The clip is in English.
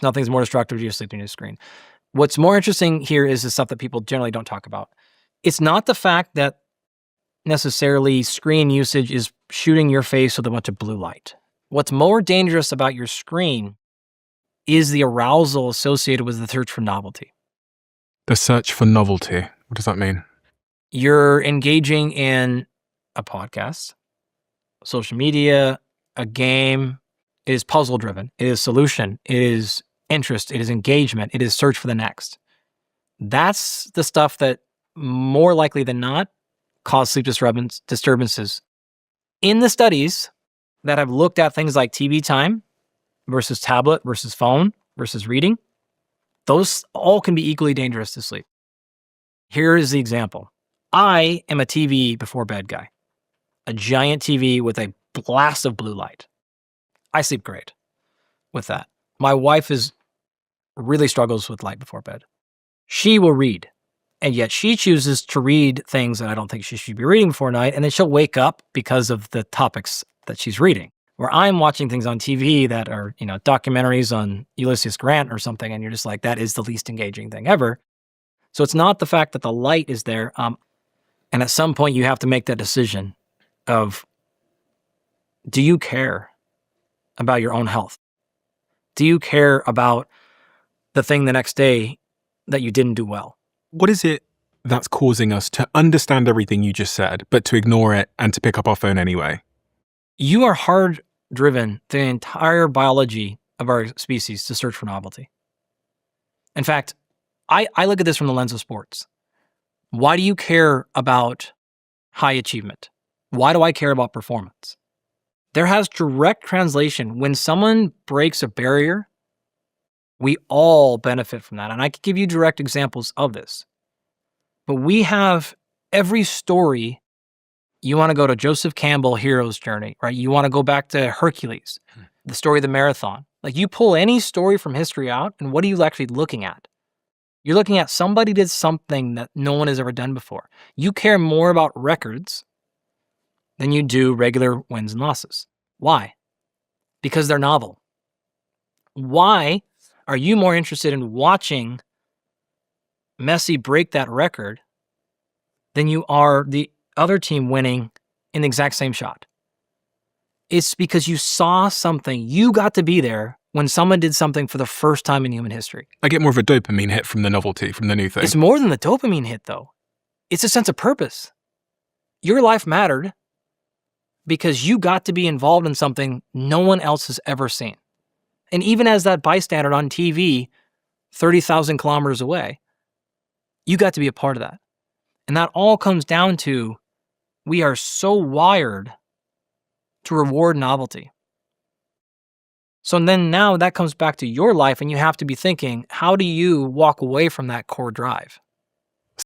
Nothing's more destructive to your sleep than your screen. What's more interesting here is the stuff that people generally don't talk about. It's not the fact that necessarily screen usage is shooting your face with a bunch of blue light. What's more dangerous about your screen is the arousal associated with the search for novelty. The search for novelty. What does that mean? You're engaging in a podcast, social media, a game. It is puzzle driven. It is solution. It is interest. It is engagement. It is search for the next. That's the stuff that more likely than not cause sleep disturbances. In the studies that have looked at things like TV time versus tablet versus phone versus reading, those all can be equally dangerous to sleep. Here is the example. I am a TV before bed guy, a giant TV with a blast of blue light. I sleep great with that. My wife really struggles with light before bed. She will read, and yet she chooses to read things that I don't think she should be reading before night, and then she'll wake up because of the topics that she's reading. Where I'm watching things on TV that are, documentaries on Ulysses Grant or something, and you're just like, that is the least engaging thing ever. So it's not the fact that the light is there. And at some point you have to make that decision of, do you care about your own health? Do you care about the thing the next day that you didn't do well? What is it that's causing us to understand everything you just said, but to ignore it and to pick up our phone anyway? You are hard driven the entire biology of our species to search for novelty. In fact, I look at this from the lens of sports. Why do you care about high achievement? Why do I care about performance? There has direct translation. When someone breaks a barrier, we all benefit from that. And I could give you direct examples of this. But we have every story. You want to go to Joseph Campbell, hero's journey, right? You want to go back to Hercules, the story of the marathon. Like, you pull any story from history out, and what are you actually looking at? You're looking at somebody did something that no one has ever done before. You care more about records than you do regular wins and losses. Why? Because they're novel. Why are you more interested in watching Messi break that record than you are the other team winning in the exact same shot? It's because you saw something. You got to be there when someone did something for the first time in human history. I get more of a dopamine hit from the novelty, from the new thing. It's more than the dopamine hit, though. It's a sense of purpose. Your life mattered because you got to be involved in something no one else has ever seen. And even as that bystander on TV, 30,000 kilometers away, you got to be a part of that. And that all comes down to, we are so wired to reward novelty. So then now that comes back to your life, and you have to be thinking, how do you walk away from that core drive?